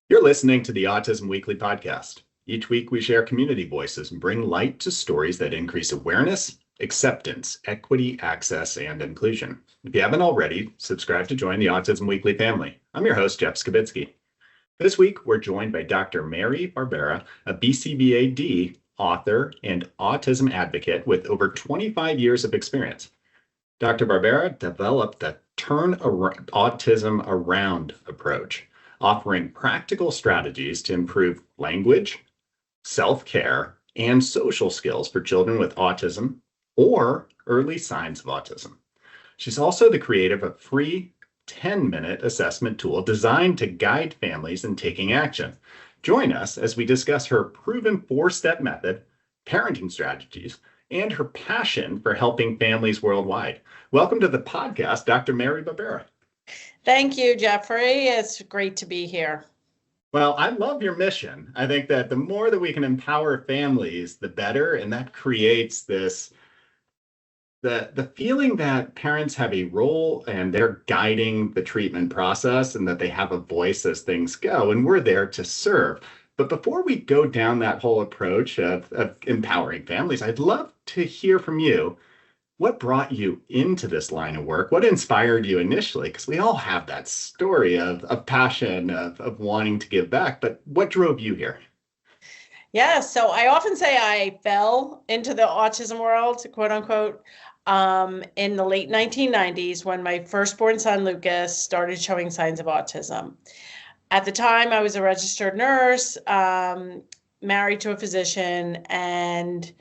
You're listening to the Autism Weekly podcast. Each week, we share community voices and bring light to stories that increase awareness, acceptance, equity, access, and inclusion. If you haven't already, subscribe to join the Autism Weekly family. I'm your host, Jeff Skibitsky. This week, we're joined by Dr. Mary Barbera, a BCBAD author and autism advocate with over 25 years of experience. Dr. Barbera developed the Autism Around approach, offering practical strategies to improve language, self-care, and social skills for children with autism or early signs of autism. She's also the creator of a free 10-minute assessment tool designed to guide families in taking action. Join us as we discuss her proven four-step method, parenting strategies, and her passion for helping families worldwide. Welcome to the podcast, Dr. Mary Barbera. Thank you, Jeffrey. It's great to be here. Well, I love your mission. I think that the more that we can empower families, the better, and that creates this the feeling that parents have a role and they're guiding the treatment process and that they have a voice as things go, and we're there to serve. But before we go down that whole approach of empowering families, I'd love to hear from you. What brought you into this line of work? What inspired you initially? Because we all have that story of passion, of wanting to give back, but what drove you here? Yeah, so I often say I fell into the autism world, quote unquote, in the late 1990s when my firstborn son, Lucas, started showing signs of autism. At the time, I was a registered nurse, married to a physician, and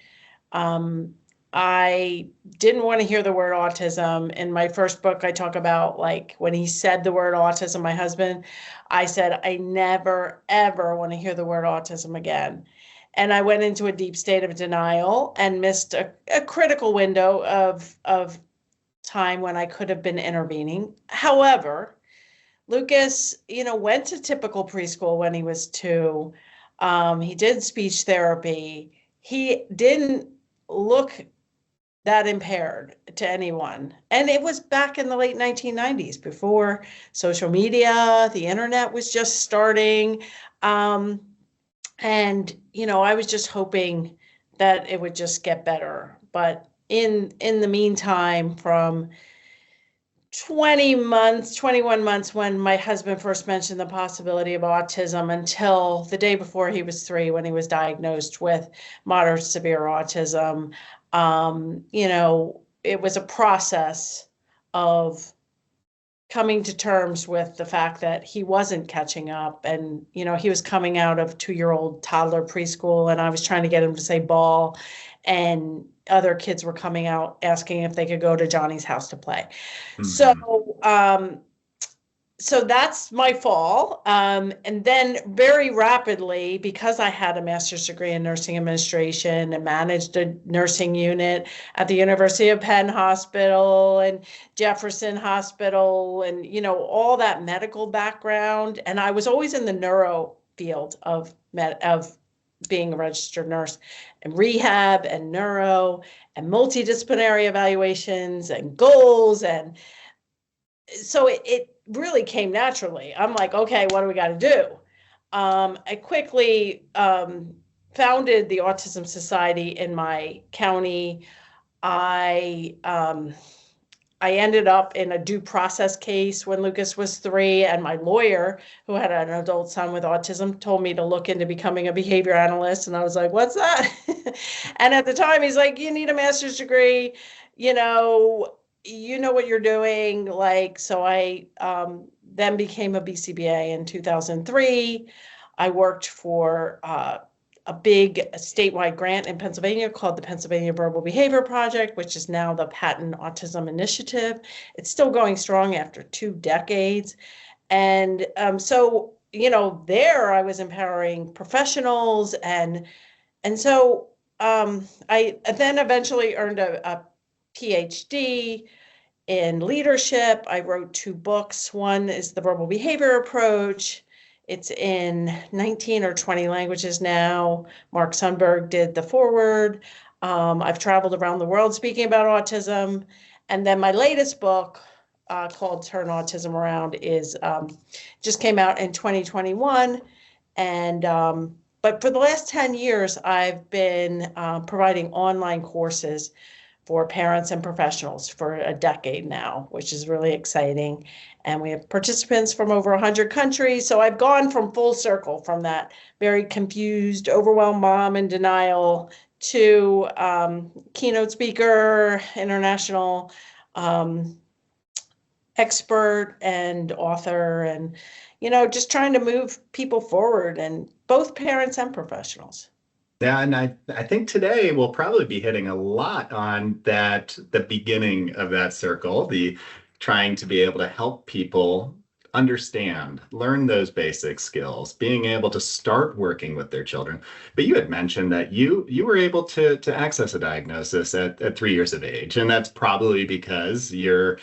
I didn't want to hear the word autism. In my first book, I talk about like when he said the word autism, my husband, I said, I never, ever want to hear the word autism again. And I went into a deep state of denial and missed a critical window of time when I could have been intervening. However, Lucas, went to typical preschool when he was 2. He did speech therapy. He didn't look that impaired to anyone. And it was back in the late 1990s, before social media, the internet was just starting. I was just hoping that it would just get better. But in the meantime, from 21 months when my husband first mentioned the possibility of autism until the day before he was 3, when he was diagnosed with moderate severe autism, it was a process of coming to terms with the fact that he wasn't catching up. And, he was coming out of 2-year-old toddler preschool, and I was trying to get him to say ball, and other kids were coming out asking if they could go to Johnny's house to play. Mm-hmm. So that's my fall. And then very rapidly, because I had a master's degree in nursing administration and managed a nursing unit at the University of Penn Hospital and Jefferson Hospital and, all that medical background. And I was always in the neuro field of being a registered nurse, and rehab and neuro and multidisciplinary evaluations and goals. And so it really came naturally. I'm like, okay, what do we got to do? I quickly founded the Autism Society in my county. I ended up in a due process case when Lucas was 3, and my lawyer, who had an adult son with autism, told me to look into becoming a behavior analyst. And I was like, what's that? And at the time, he's like, you need a master's degree, you know what you're doing. So I then became a BCBA in 2003. I worked for a big statewide grant in Pennsylvania called the Pennsylvania Verbal Behavior Project, which is now the Patent Autism Initiative. It's still going strong after 2 decades. And so there I was empowering professionals. And so I then eventually earned a PhD in leadership. I wrote 2 books. One is The Verbal Behavior Approach. It's in 19 or 20 languages now. Mark Sundberg did the foreword. I've traveled around the world speaking about autism. And then my latest book called Turn Autism Around is just came out in 2021. And but for the last 10 years, I've been providing online courses for parents and professionals for a decade now, which is really exciting. And we have participants from over 100 countries. So I've gone from full circle from that very confused, overwhelmed mom in denial to keynote speaker, international expert and author, and just trying to move people forward, and both parents and professionals. Yeah, and I think today we'll probably be hitting a lot on that, the beginning of that circle, the trying to be able to help people understand, learn those basic skills, being able to start working with their children. But you had mentioned that you were able to access a diagnosis at 3 years of age, and that's probably because you're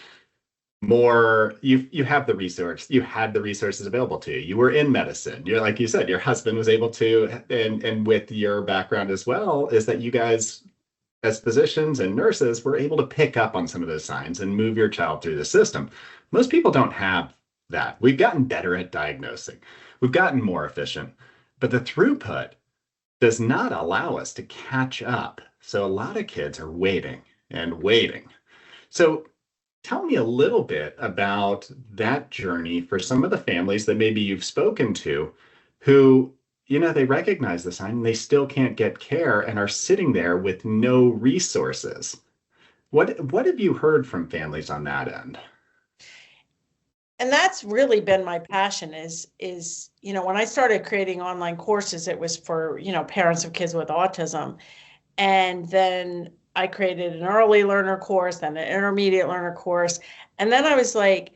more you have the resource, you had the resources available to you, you were in medicine, you're, like you said, your husband was able to, and with your background as well, is that you guys as physicians and nurses were able to pick up on some of those signs and move your child through the system. Most people don't have that. We've gotten better at diagnosing, we've gotten more efficient, but the throughput does not allow us to catch up. So a lot of kids are waiting and waiting. So tell me a little bit about that journey for some of the families that maybe you've spoken to who, they recognize the sign and they still can't get care and are sitting there with no resources. What have you heard from families on that end? And that's really been my passion is when I started creating online courses, it was for parents of kids with autism. And then I created an early learner course, then an intermediate learner course. And then I was like,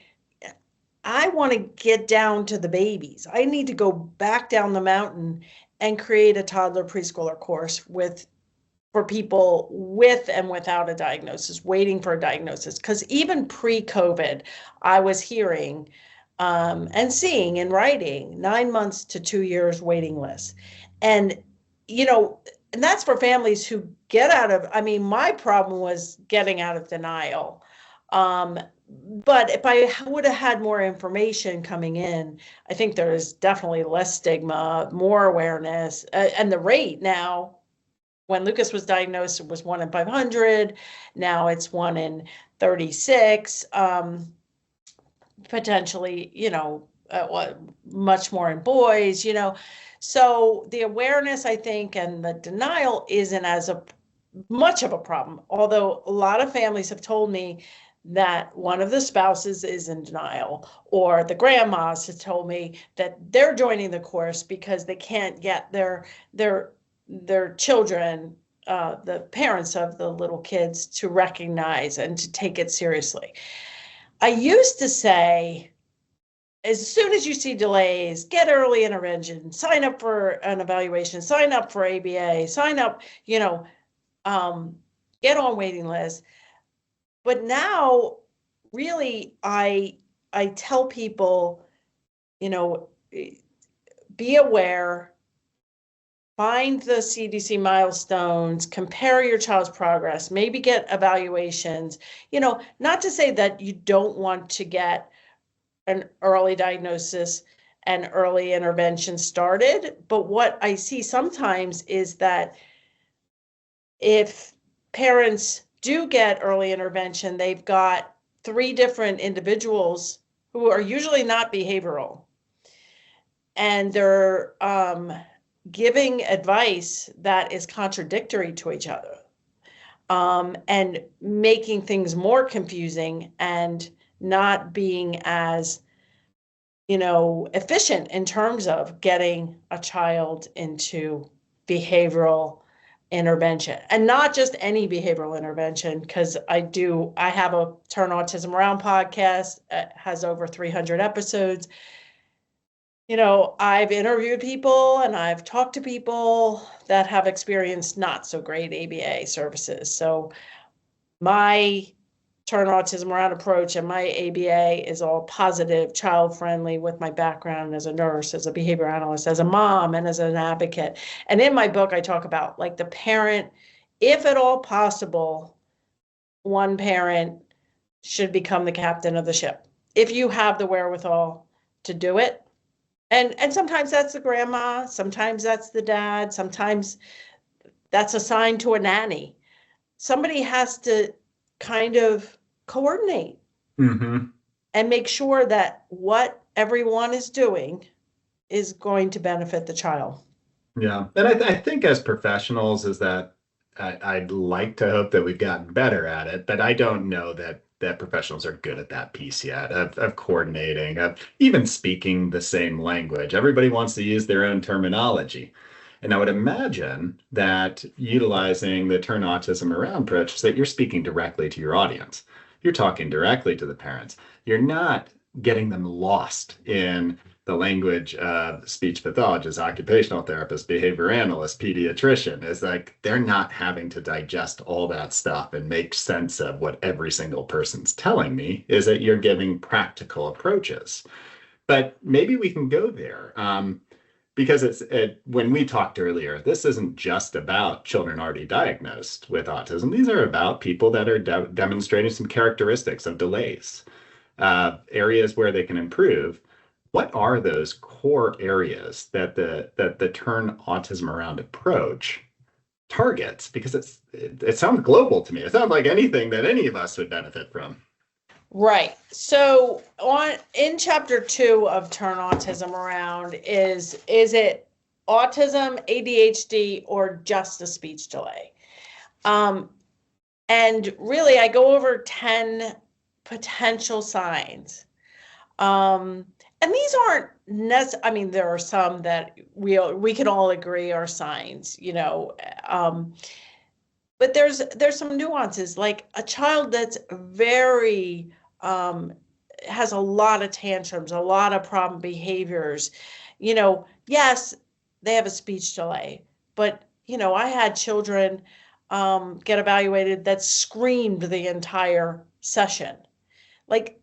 I want to get down to the babies. I need to go back down the mountain and create a toddler preschooler course for people with and without a diagnosis, waiting for a diagnosis. Because even pre-COVID, I was hearing and seeing in writing 9 months to 2 years waiting lists. And, and that's for families who get out of, my problem was getting out of denial. But if I would have had more information coming in, I think there is definitely less stigma, more awareness, and the rate now, when Lucas was diagnosed, it was 1 in 500. Now it's 1 in 36. Potentially, much more in boys, So the awareness, I think, and the denial isn't as much of a problem. Although a lot of families have told me that one of the spouses is in denial, or the grandmas have told me that they're joining the course because they can't get their children, the parents of the little kids, to recognize and to take it seriously. I used to say, as soon as you see delays, get early intervention, sign up for an evaluation, sign up for ABA, sign up, get on waiting lists. But now, really, I tell people, be aware, find the CDC milestones, compare your child's progress, maybe get evaluations, not to say that you don't want to get an early diagnosis and early intervention started. But what I see sometimes is that if parents do get early intervention, they've got 3 different individuals who are usually not behavioral, and they're giving advice that is contradictory to each other, and making things more confusing and not being as, efficient in terms of getting a child into behavioral intervention, and not just any behavioral intervention. Because I have a Turn Autism Around podcast, has over 300 episodes. I've interviewed people and I've talked to people that have experienced not so great ABA services. So my Turn Autism Around approach and my ABA is all positive, child-friendly, with my background as a nurse, as a behavior analyst, as a mom, and as an advocate. And in my book, I talk about, like, the parent, if at all possible, one parent should become the captain of the ship if you have the wherewithal to do it. And sometimes that's the grandma, sometimes that's the dad, sometimes that's assigned to a nanny. Somebody has to kind of coordinate Mm-hmm. and make sure that what everyone is doing is going to benefit the child. Yeah. And I think as professionals is that I'd like to hope that we've gotten better at it, but I don't know that professionals are good at that piece yet of coordinating, of even speaking the same language. Everybody wants to use their own terminology. And I would imagine that utilizing the turn autism around approach is that you're speaking directly to your audience. You're talking directly to the parents. You're not getting them lost in the language of speech pathologists, occupational therapists, behavior analysts, pediatrician. Is like they're not having to digest all that stuff and make sense of what every single person's telling me, is that you're giving practical approaches. But maybe we can go there. Because when we talked earlier, this isn't just about children already diagnosed with autism. These are about people that are demonstrating some characteristics of delays, areas where they can improve. What are those core areas that the turn autism around approach targets? Because it sounds global to me. It sounds like anything that any of us would benefit from. Right. So on in chapter 2 of Turn Autism Around is it autism, ADHD, or just a speech delay? And really I go over 10 potential signs. And these aren't I mean, there are some that we can all agree are signs, but there's some nuances, like a child that's very has a lot of tantrums, a lot of problem behaviors. Yes, they have a speech delay, but I had children get evaluated that screamed the entire session. Like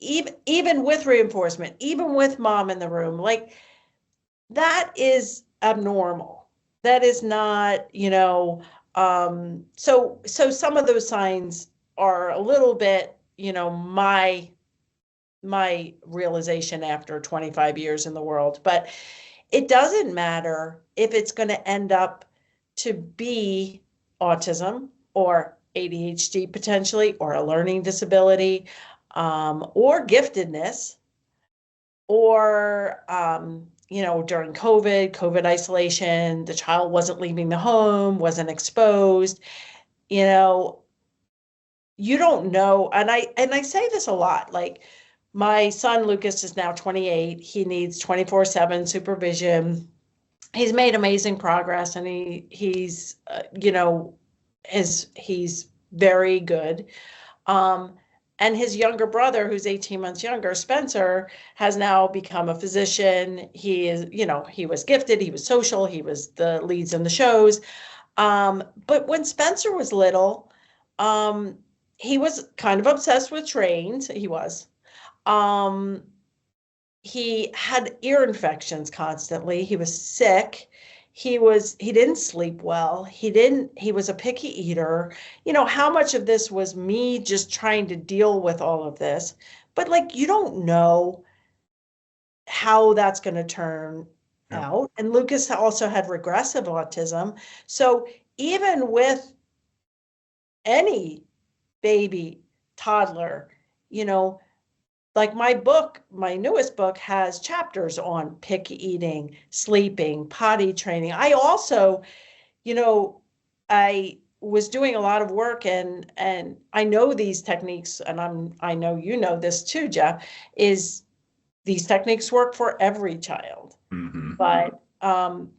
even with reinforcement, even with mom in the room, like that is abnormal. That is not, so some of those signs are a little bit, my realization after 25 years in the world, but it doesn't matter if it's going to end up to be autism or ADHD potentially, or a learning disability, or giftedness, or during COVID isolation, the child wasn't leaving the home, wasn't exposed. You know, you don't know, and I say this a lot. Like my son Lucas is now 28. He needs 24/7 supervision. He's made amazing progress, and he's he's very good. And his younger brother, who's 18 months younger, Spencer, has now become a physician. He is, he was gifted, he was social, he was the leads in the shows. But when Spencer was little, he was kind of obsessed with trains. He was. Um, he had ear infections constantly. He was sick. He didn't sleep well. He was a picky eater. How much of this was me just trying to deal with all of this? But like, you don't know how that's going to turn Yeah. out. And Lucas also had regressive autism. So even with any baby, toddler, you know, like my newest book has chapters on picky eating, sleeping, potty training. I also, I was doing a lot of work, and I know these techniques, and I know you know this too, Jeff, is these techniques work for every child. Mm-hmm. But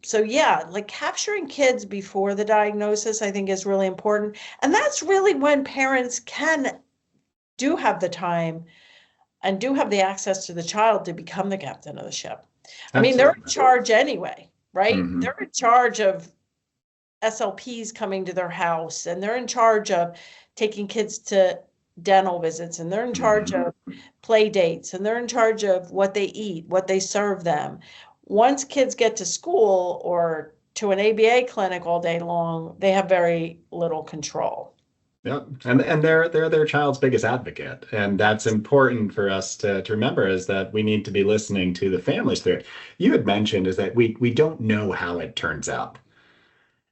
so yeah, like capturing kids before the diagnosis, I think is really important. And that's really when parents do have the time and do have the access to the child to become the captain of the ship. I mean, they're in Absolutely. charge anyway, right? Mm-hmm. They're in charge of SLPs coming to their house, and they're in charge of taking kids to dental visits, and they're in charge Mm-hmm. of play dates, and they're in charge of what they eat, what they serve them. Once kids get to school or to an ABA clinic all day long, they have very little control. Yeah, and they're their child's biggest advocate, and that's important for us to remember is that we need to be listening to the families through it. You had mentioned is that we don't know how it turns out,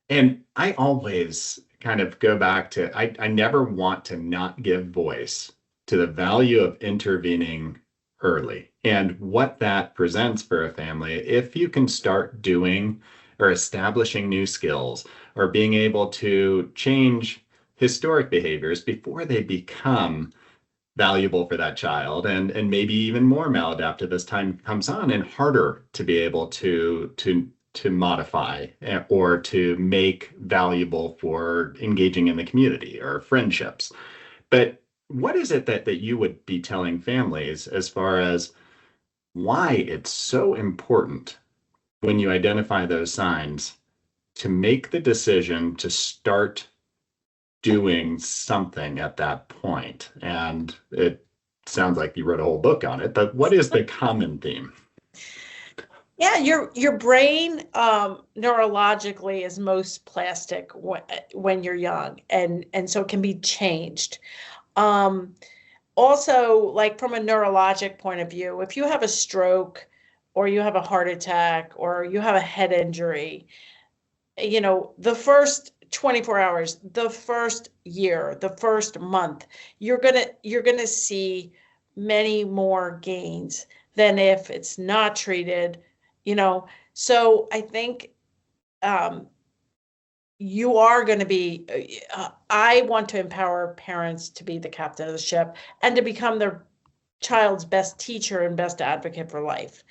and I always kind of go back to I never want to not give voice to the value of intervening early and what that presents for a family if you can start doing or establishing new skills or being able to change historic behaviors before they become valuable for that child and maybe even more maladaptive as time comes on and harder to be able to modify or to make valuable for engaging in the community or friendships. But what is it that you would be telling families as far as why it's so important when you identify those signs to make the decision to start doing something at that point? And it sounds like you wrote a whole book on it, but what is the common theme? Yeah, your brain neurologically is most plastic when you're young, and so it can be changed. Um, Also, like from a neurologic point of view, if you have a stroke or you have a heart attack or you have a head injury, the first 24 hours, the first year, the first month, you're gonna see many more gains than if it's not treated, you know. So I think um, you are going to be, I want to empower parents to be the captain of the ship and to become their child's best teacher and best advocate for life.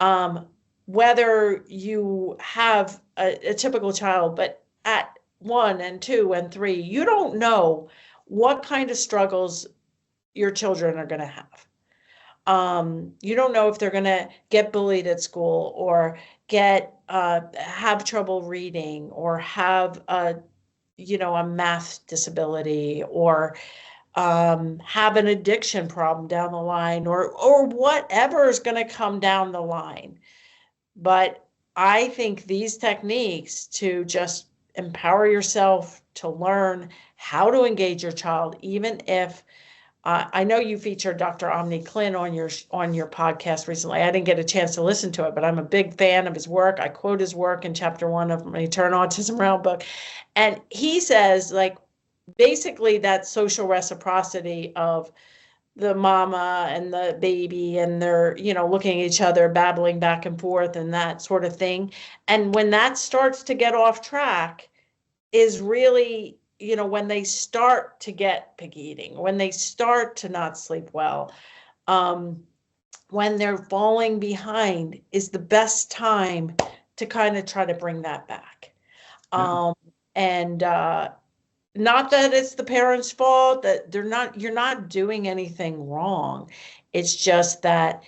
Um, Whether you have a typical child, but at 1 and 2 and 3, you don't know what kind of struggles your children are going to have. You don't know if they're going to get bullied at school or get have trouble reading or have a math disability or have an addiction problem down the line or whatever is going to come down the line. But I think these techniques to just empower yourself to learn how to engage your child, even if I know you featured Dr. Omni Clint on your podcast recently. I didn't get a chance to listen to it, but I'm a big fan of his work. I quote his work in chapter 1 of my Turn Autism Around book. And he says, like, basically that social reciprocity of the mama and the baby and they're looking at each other babbling back and forth and that sort of thing, and when that starts to get off track is really when they start to get picky eating, when they start to not sleep well, um, when they're falling behind is the best time to kind of try to bring that back. Yeah. And not that it's the parents' fault, that you're not doing anything wrong. It's just that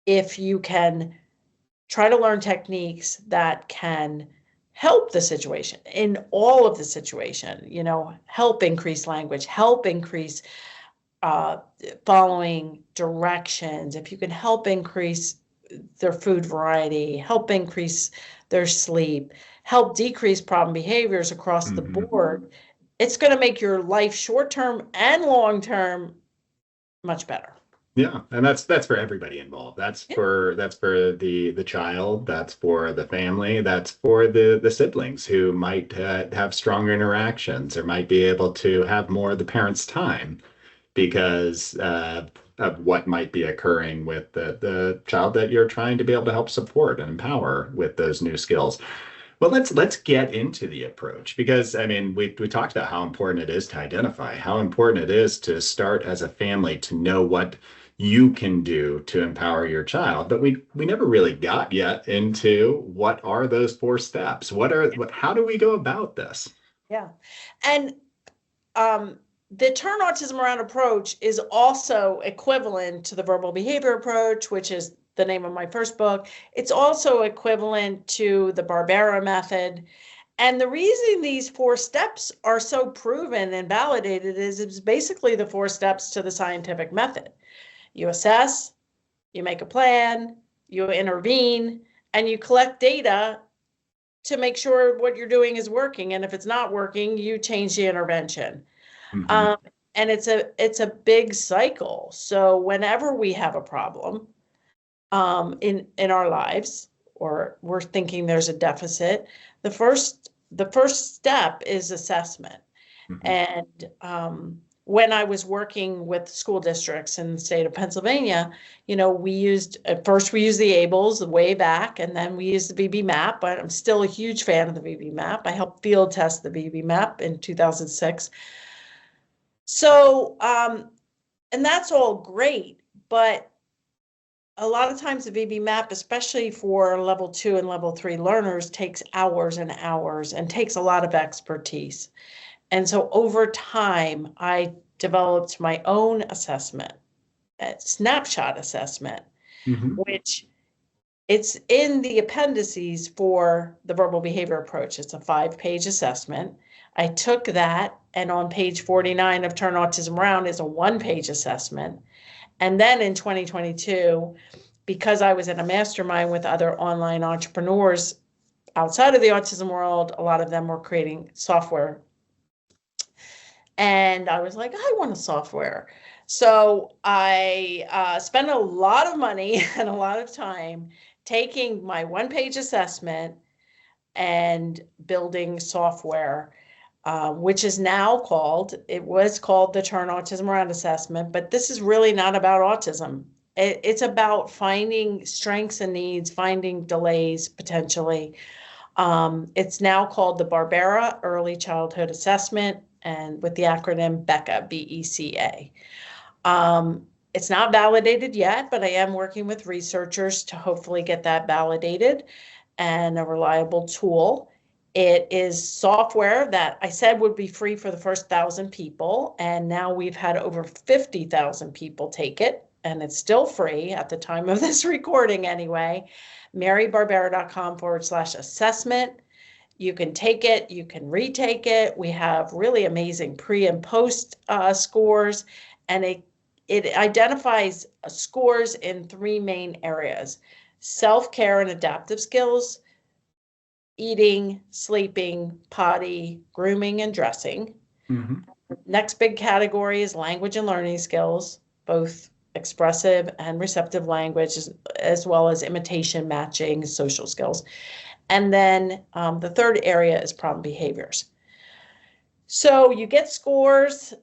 if you can try to learn techniques that can help the situation in all of the situation, help increase language, help increase uh, following directions, if you can help increase their food variety, help increase their sleep, help decrease problem behaviors across the Mhm. board, it's going to make your life short term and long term much better. Yeah, and that's for everybody involved. Yeah. That's for the child, that's for the family, that's for the siblings who might have stronger interactions or might be able to have more of the parents' time because of what might be occurring with the child that you're trying to be able to help support and empower with those new skills. Well, let's get into the approach because I mean we talked about how important it is to identify, how important it is to start as a family to know what you can do to empower your child. But we never really got yet into what are those 4 steps? How do we go about this? Yeah. And um, the Turn Autism Around approach is also equivalent to the verbal behavior approach, which is the name of my first book. It's also equivalent to the Barbera method. And the reason these 4 steps are so proven and validated is it's basically the 4 steps to the scientific method. You assess, you make a plan, you intervene, and you collect data to make sure what you're doing is working. And if it's not working, you change the intervention. Hmm. Um, and it's a big cycle. So whenever we have a problem in our lives, or we're thinking there's a deficit, the first step is assessment. Hmm. And when I was working with school districts in the state of Pennsylvania, we used, at first we used the ABLS way back, and then we used the VB map, but I'm still a huge fan of the VB map. I helped field test the VB map in 2006. So, and that's all great, but a lot of times the VB map, especially for level 2 and level 3 learners, takes hours and hours and takes a lot of expertise. And so over time, I developed my own assessment, a snapshot assessment, Hmm. which it's in the appendices for the verbal behavior approach. It's a 5-page assessment. I took that, and on page 49 of Turn Autism Around is a 1-page assessment. And then in 2022, because I was in a mastermind with other online entrepreneurs outside of the autism world, a lot of them were creating software. And I was like, I want a software. So I spent a lot of money and a lot of time taking my 1-page assessment and building software, which is now it was called the Turn Autism Around Assessment, but this is really not about autism. It's about finding strengths and needs, finding delays potentially. It's now called the Barbera Early Childhood Assessment, and with the acronym BECA, BECA. It's not validated yet, but I am working with researchers to hopefully get that validated and a reliable tool. It is software that I said would be free for the first 1,000 people, and now we've had over 50,000 people take it, and it's still free at the time of this recording anyway. marybarbera.com/assessment. You can take it, you can retake it. We have really amazing pre and post scores, and it identifies scores in 3 main areas: self-care and adaptive skills, eating, sleeping, potty, grooming, and dressing. Hmm. Next big category is language and learning skills, both expressive and receptive language, as well as imitation, matching, social skills. And then the third area is problem behaviors. So you get scores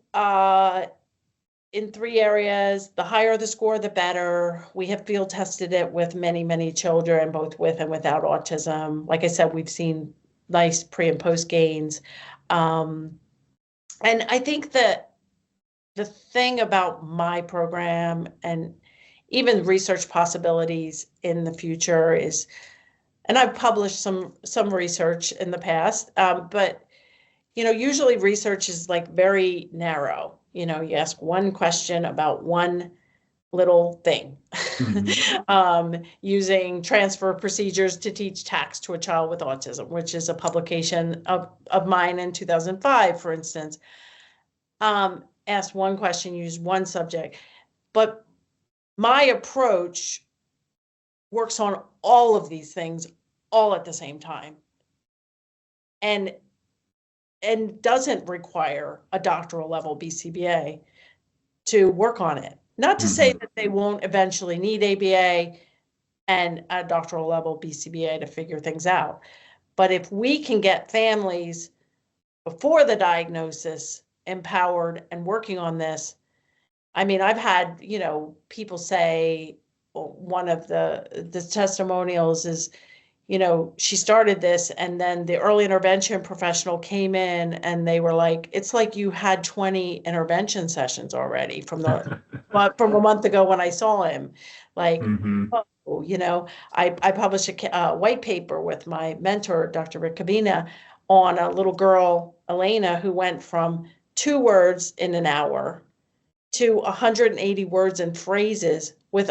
in 3 areas. The higher the score, the better. We have field tested it with many, many children, both with and without autism. Like I said, we've seen nice pre and post gains. And I think that the thing about my program and even research possibilities in the future is, and I've published some research in the past, but usually research is like very narrow. You ask one question about one little thing. Hmm. Using transfer procedures to teach tax to a child with autism, which is a publication of mine in 2005, for instance. Asked one question, used one subject, but my approach works on all of these things all at the same time, and doesn't require a doctoral level BCBA to work on it. Not to say Hmm. that they won't eventually need ABA and a doctoral level BCBA to figure things out. But if we can get families before the diagnosis empowered and working on this, I mean, I've had, people say, one of the testimonials is, she started this, and then the early intervention professional came in and they were like, it's like you had 20 intervention sessions already from a month ago when I saw him. Like, Hmm. oh, I published a white paper with my mentor, Dr. Rick Cabina, on a little girl, Elena, who went from 2 words in an hour to 180 words and phrases with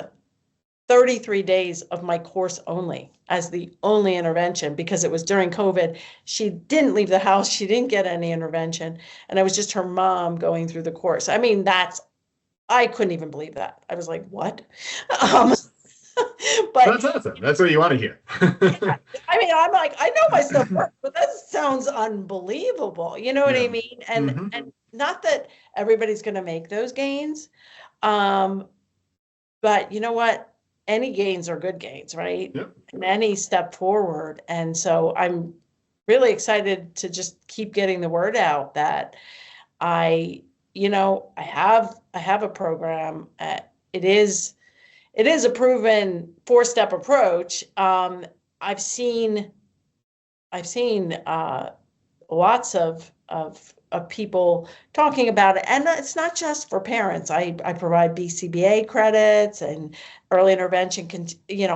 33 days of my course only as the only intervention, because it was during COVID. She didn't leave the house. She didn't get any intervention. And I was just her mom going through the course. I mean, I couldn't even believe that. I was like, what? Um, but That's awesome. That's what you want to hear. yeah, I mean, I'm like, I know my stuff works, but that sounds unbelievable. You know what I Yeah. mean? And Hmm. not that everybody's going to make those gains. But you know what? Any gains are good gains, right? Yep. And any step forward. And so I'm really excited to just keep getting the word out that I, I have a program. It is a proven 4-step approach. I've seen I've seen lots of people talking about it, and it's not just for parents. I provide BCBA credits and early intervention,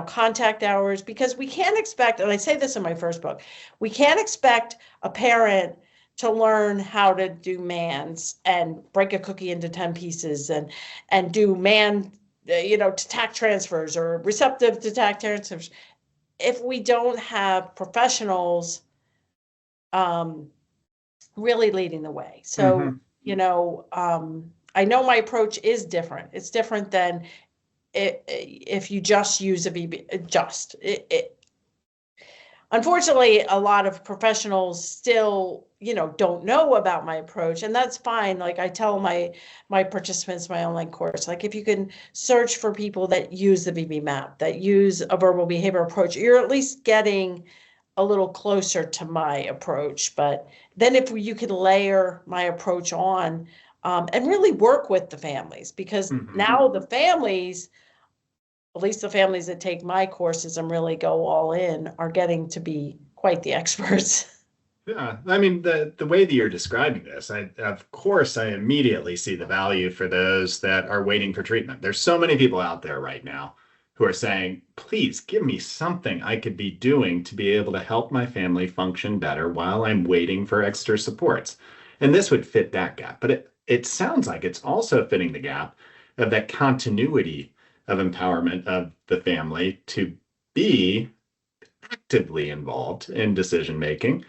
contact hours, because we can't expect, and I say this in my first book, we can't expect a parent to learn how to do mans and break a cookie into 10 pieces and do man to tack transfers or receptive to tack transfers if we don't have professionals um, really leading the way. So, Hmm. I know my approach is different. It's different than if you just use a VB, unfortunately, a lot of professionals still, don't know about my approach, and that's fine. Like I tell my participants, my online course, like if you can search for people that use the VB map, that use a verbal behavior approach, you're at least getting a little closer to my approach. But then if you could layer my approach on and really work with the families, because Hmm. now the families, at least the families that take my courses and really go all in, are getting to be quite the experts. Yeah, I mean the way that you're describing this, I of course I immediately see the value for those that are waiting for treatment. There's so many people out there right now who are saying, "Please give me something I could be doing to be able to help my family function better while I'm waiting for extra supports." And this would fit that gap. But it sounds like it's also fitting the gap of that continuity of empowerment of the family to be actively involved in decision making,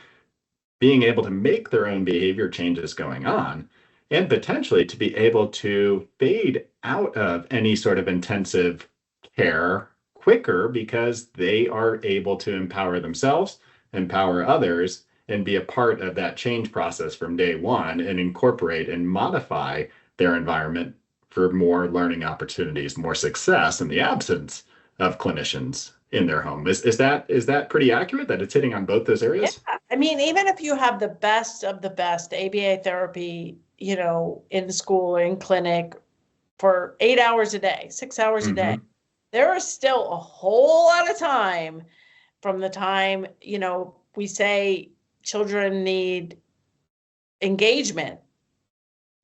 being able to make their own behavior changes going on, and potentially to be able to fade out of any sort of intensive care quicker because they are able to empower themselves, empower others, and be a part of that change process from day one and incorporate and modify their environment for more learning opportunities, more success in the absence of clinicians in their home. Is that pretty accurate that it's hitting on both those Yeah. areas? I mean, even if you have the best of the best ABA therapy, in school or in clinic for 8 hours a day, 6 hours a day, Hmm. there is still a whole lot of time from the time, we say children need engagement,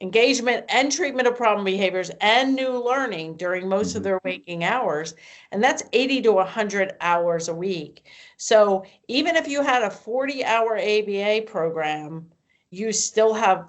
and treatment of problem behaviors and new learning during most of Hmm. their waking hours. And that's 80 to 100 hours a week. So even if you had a 40-hour ABA program, you still have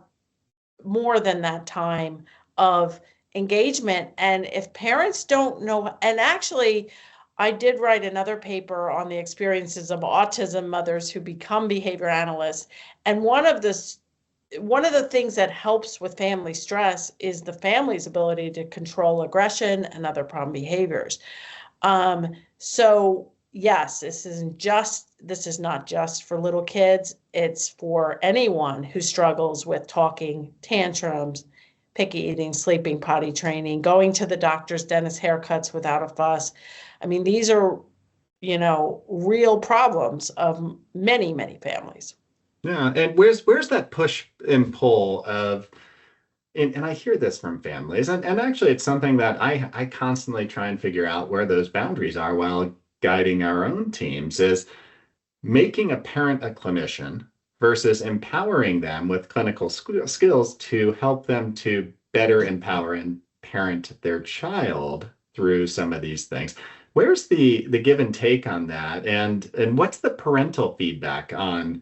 more than that time of engagement. And if parents don't know, and actually, I did write another paper on the experiences of autism mothers who become behavior analysts. And one of the things that helps with family stress is the family's ability to control aggression and other problem behaviors. So yes, this is not just for little kids. It's for anyone who struggles with talking, tantrums, picky eating, sleeping, potty training, going to the doctor's, dentist, haircuts without a fuss. I mean, these are, real problems of many, many families. Yeah, and where's that push and pull of, and I hear this from families, and actually it's something that I constantly try and figure out where those boundaries are while guiding our own teams is making a parent a clinician versus empowering them with clinical skills to help them to better empower and parent their child through some of these things. Where's the give and take on that? And what's the parental feedback on,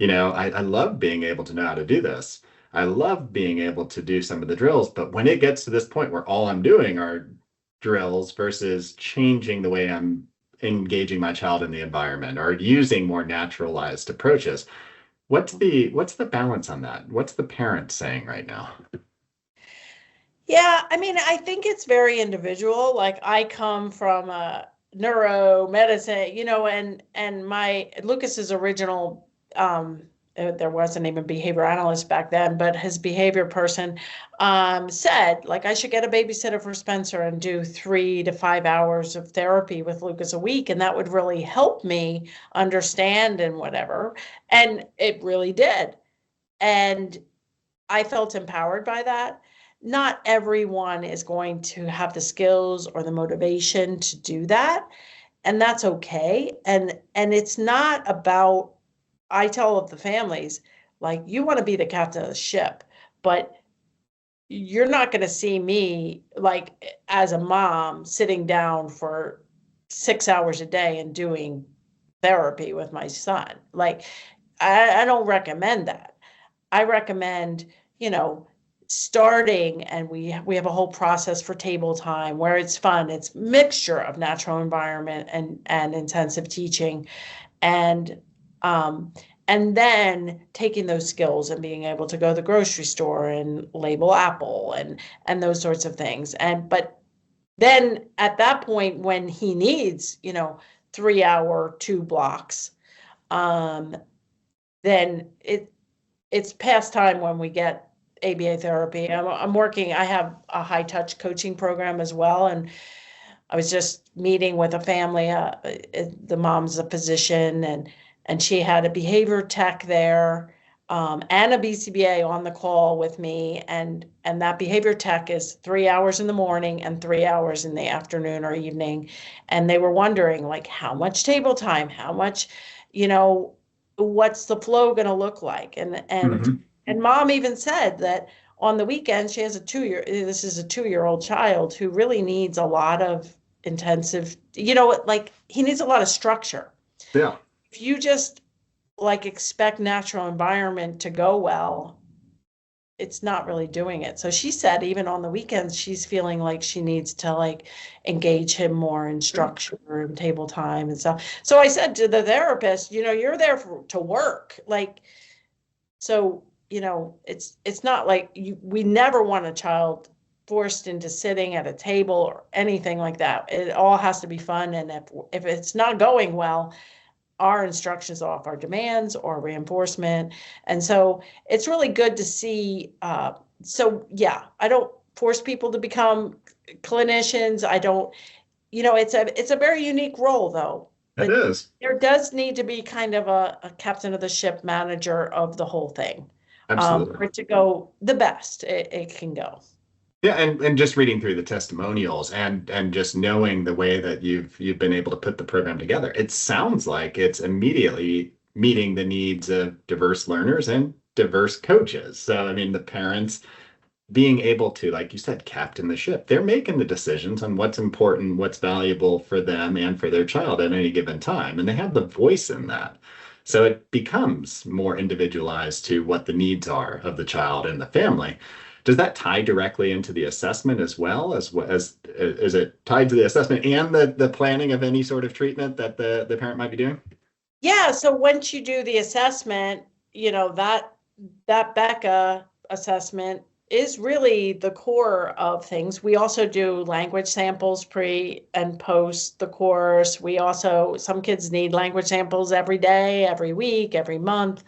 I love being able to know how to do this. I love being able to do some of the drills, but when it gets to this point where all I'm doing are drills versus changing the way I'm engaging my child in the environment or using more naturalized approaches. What's the balance on that? What's the parent saying right now? Yeah, I mean, I think it's very individual. Like I come from a neuro medicine, and my Lucas's original there wasn't even behavior analyst back then, but his behavior person said, like, I should get a babysitter for Spencer and do 3 to 5 hours of therapy with Lucas a week, and that would really help me understand and whatever. And it really did. And I felt empowered by that. Not everyone is going to have the skills or the motivation to do that, and that's okay. And it's not about, I tell the families, like, you want to be the captain of the ship, but you're not going to see me, like, as a mom sitting down for 6 hours a day and doing therapy with my son. Like, I don't recommend that. I recommend, you know, starting, and we have a whole process for table time where it's fun. It's mixture of natural environment and intensive teaching, and um, and then taking those skills and being able to go to the grocery store and label apple and those sorts of things. And but then at that point, when he needs, 3 hour 2 blocks, um, then it's past time when we get ABA therapy. I'm working, I have a high touch coaching program as well. And I was just meeting with a family, the mom's a physician, and she had a behavior tech there, and a BCBA on the call with me. And that behavior tech is 3 hours in the morning and 3 hours in the afternoon or evening. And they were wondering, like, how much table time, how much, you know, what's the flow going to look like? And mom even said that on the weekend she has this is a 2-year-old child who really needs a lot of intensive, like, he needs a lot of structure. Yeah. If you just, like, expect natural environment to go well, it's not really doing it. So she said even on the weekends she's feeling like she needs to, like, engage him more in structure and table time and stuff. So I said to the therapist, you're there to work, like, so, it's not like we never want a child forced into sitting at a table or anything like that. It all has to be fun. And if it's not going well, our instructions off our demands or reinforcement. And so it's really good to see. So yeah, I don't force people to become clinicians. I don't, it's a very unique role though. It But is. there does need to be kind of a captain of the ship, manager of the whole thing, Absolutely. for it to go the best it can go. Yeah, and just reading through the testimonials and just knowing the way that you've been able to put the program together, it sounds like it's immediately meeting the needs of diverse learners and diverse coaches. So I mean, the parents being able to, like you said, captain the ship. They're making the decisions on what's important, what's valuable for them and for their child at any given time. And they have the voice in that. So it becomes more individualized to what the needs are of the child and the family. Does that tie directly into the assessment as well as is it tied to the assessment and the planning of any sort of treatment that the parent might be doing? Yeah, so once you do the assessment, that Becca assessment is really the core of things. We also do language samples pre and post the course. Some kids need language samples every day, every week, every month.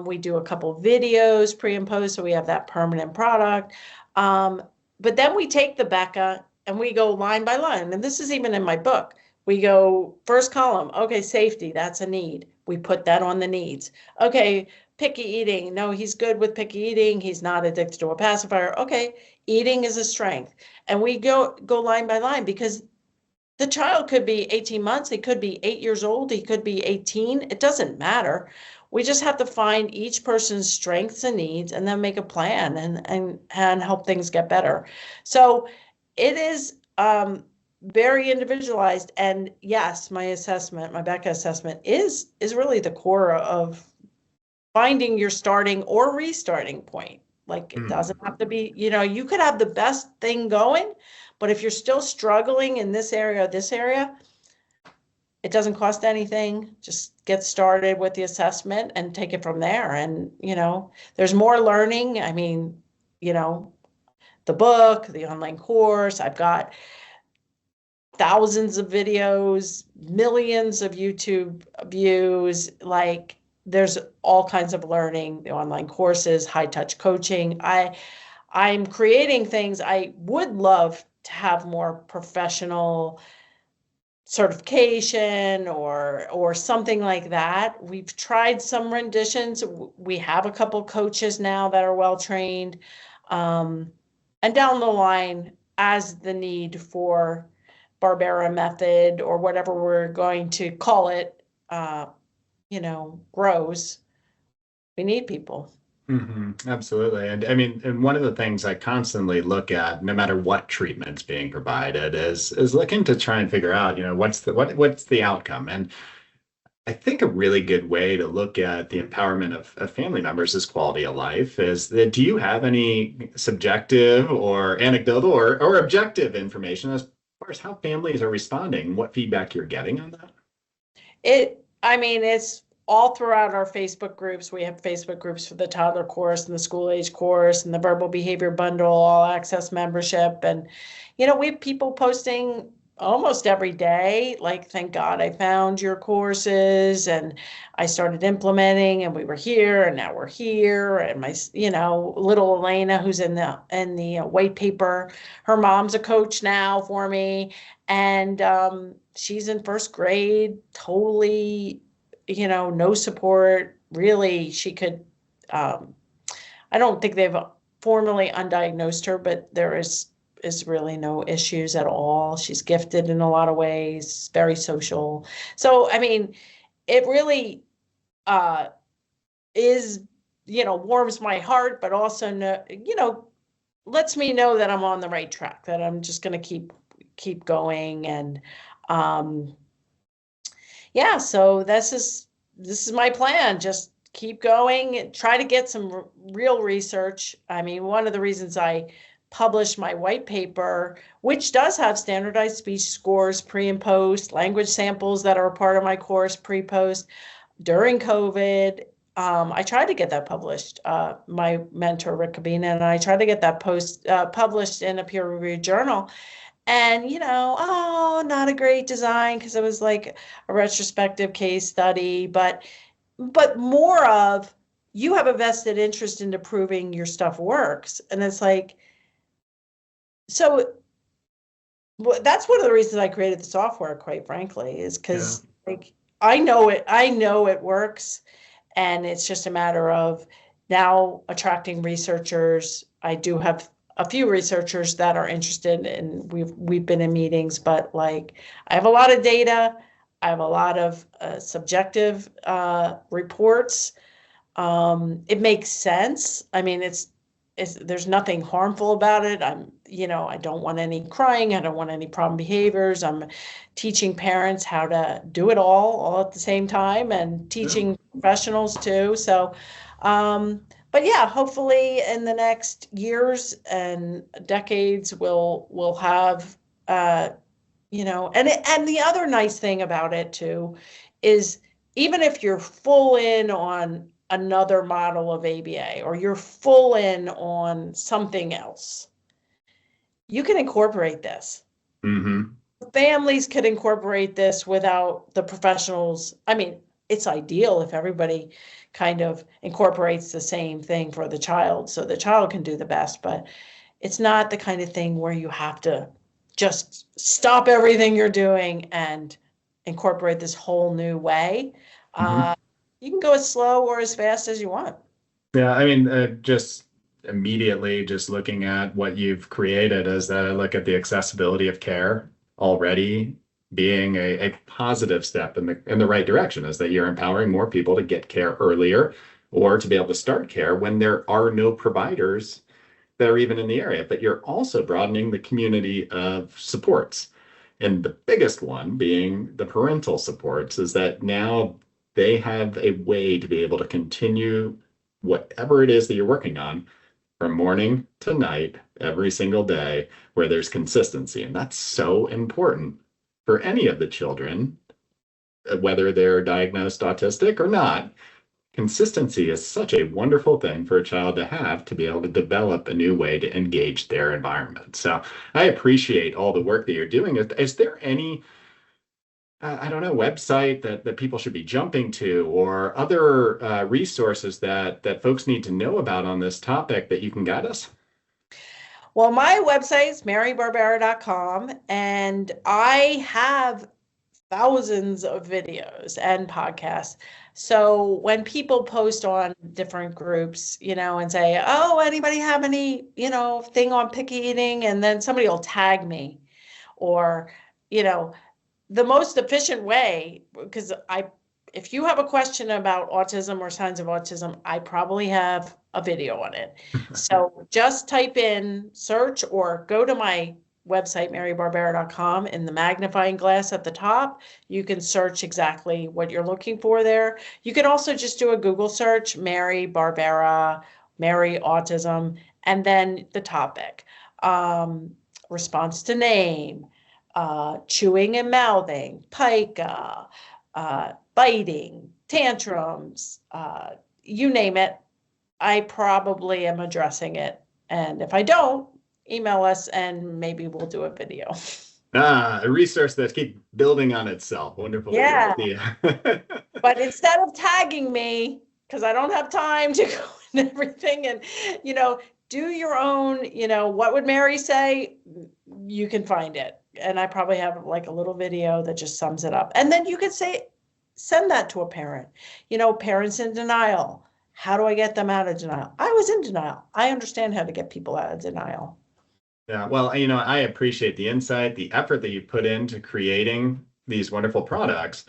We do a couple videos pre and post, so we have that permanent product. But then we take the Becca and we go line by line. And this is even in my book. We go first column, okay, safety, that's a need. We put that on the needs. Okay, picky eating. No, he's good with picky eating. He's not addicted to a pacifier. Okay, eating is a strength. And we go line by line because the child could be 18 months, he could be 8 years old, he could be 18. It doesn't matter. We just have to find each person's strengths and needs and then make a plan and help things get better. So it is very individualized. And yes, my Becca assessment is really the core of finding your starting or restarting point. Like, it doesn't have to be, you could have the best thing going, but if you're still struggling in this area, it doesn't cost anything. Just get started with the assessment and take it from there. And, there's more learning. I mean, the book, the online course, I've got thousands of videos, millions of YouTube views. Like, there's all kinds of learning, the online courses, high touch coaching. I'm creating things. I would love to have more professional certification or something like that. We've tried some renditions. We have a couple coaches now that are well trained. And down the line, as the need for Barbera method or whatever we're going to call it, grows, we need people. Absolutely. And I mean, and one of the things I constantly look at, no matter what treatment's being provided, is looking to try and figure out, what's the outcome. And I think a really good way to look at the empowerment of family members is quality of life. Is that do you have any subjective or anecdotal or objective information as far as how families are responding, what feedback you're getting on that? I mean, it's all throughout our Facebook groups. We have Facebook groups for the toddler course and the school age course and the verbal behavior bundle, all access membership. And, we have people posting almost every day, like, thank God I found your courses and I started implementing and we were here and now we're here. And my, little Elena, who's in the white paper, her mom's a coach now for me. And she's in first grade, totally, no support. Really, she could, I don't think they've formally undiagnosed her, but there is really no issues at all. She's gifted in a lot of ways, very social. So, I mean, it really is, warms my heart, but also, lets me know that I'm on the right track, that I'm just going to keep going. And yeah, so this is my plan. Just keep going, try to get some real research. I mean, one of the reasons I published my white paper, which does have standardized speech scores pre and post, language samples that are a part of my course pre-post during COVID. I tried to get that published. My mentor, Rick Cabina, and I tried to get that published in a peer-reviewed journal. And, not a great design because it was like a retrospective case study, but more of you have a vested interest into proving your stuff works. And it's like, so that's one of the reasons I created the software, quite frankly, is because I know it works. And it's just a matter of now attracting researchers. I do have a few researchers that are interested, and we've been in meetings, but I have a lot of data. I have a lot of subjective reports. It makes sense. I mean, there's nothing harmful about it. I don't want any crying. I don't want any problem behaviors. I'm teaching parents how to do it all at the same time, and teaching professionals too. So, but yeah, hopefully in the next years and decades, we'll have, and the other nice thing about it too is even if you're full in on another model of ABA or you're full in on something else, you can incorporate this. Families could incorporate this without the professionals. I mean, it's ideal if everybody kind of incorporates the same thing for the child so the child can do the best, but it's not the kind of thing where you have to just stop everything you're doing and incorporate this whole new way. You can go as slow or as fast as you want. Yeah, I mean, just immediately just looking at what you've created as that I look at the accessibility of care already being a positive step in the right direction, is that you're empowering more people to get care earlier or to be able to start care when there are no providers that are even in the area. But you're also broadening the community of supports. And the biggest one being the parental supports, is that now they have a way to be able to continue whatever it is that you're working on from morning to night, every single day, where there's consistency. And that's so important for any of the children, whether they're diagnosed autistic or not. Consistency is such a wonderful thing for a child to have, to be able to develop a new way to engage their environment. So I appreciate all the work that you're doing. Is there any I don't know, website that people should be jumping to, or other resources that folks need to know about on this topic that you can guide us? Well, my website is marybarbera.com, and I have thousands of videos and podcasts. So when people post on different groups, and say, "Oh, anybody have any, thing on picky eating?" And then somebody will tag me, or, you know, the most efficient way, because if you have a question about autism or signs of autism, I probably have a video on it. So just type in search or go to my website, marybarbera.com, in the magnifying glass at the top. You can search exactly what you're looking for there. You can also just do a Google search, Mary Barbera, Mary Autism, and then the topic. Response to name, chewing and mouthing, pica, biting, tantrums, you name it. I probably am addressing it. And if I don't, email us and maybe we'll do a video. A resource that keeps building on itself. Wonderful. Yeah. Yeah. But instead of tagging me, because I don't have time to go and everything, and, do your own, what would Mary say? You can find it. And I probably have like a little video that just sums it up. And then you could send that to a parent. Parents in denial. How do I get them out of denial? I was in denial. I understand how to get people out of denial. Yeah, well, I appreciate the insight, the effort that you put into creating these wonderful products,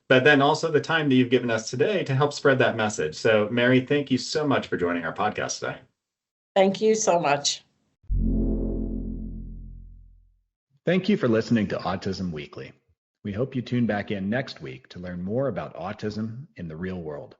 but then also the time that you've given us today to help spread that message. So, Mary, thank you so much for joining our podcast today. Thank you so much. Thank you for listening to Autism Weekly. We hope you tune back in next week to learn more about autism in the real world.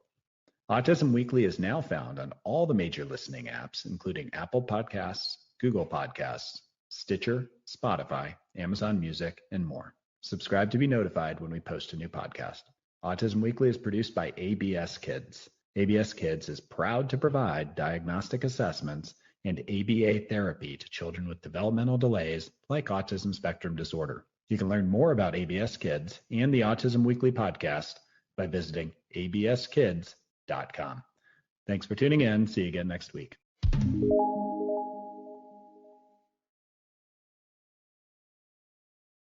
Autism Weekly is now found on all the major listening apps, including Apple Podcasts, Google Podcasts, Stitcher, Spotify, Amazon Music, and more. Subscribe to be notified when we post a new podcast. Autism Weekly is produced by ABS Kids. ABS Kids is proud to provide diagnostic assessments and ABA therapy to children with developmental delays like autism spectrum disorder. You can learn more about ABS Kids and the Autism Weekly podcast by visiting abskids.com. Thanks for tuning in. See you again next week.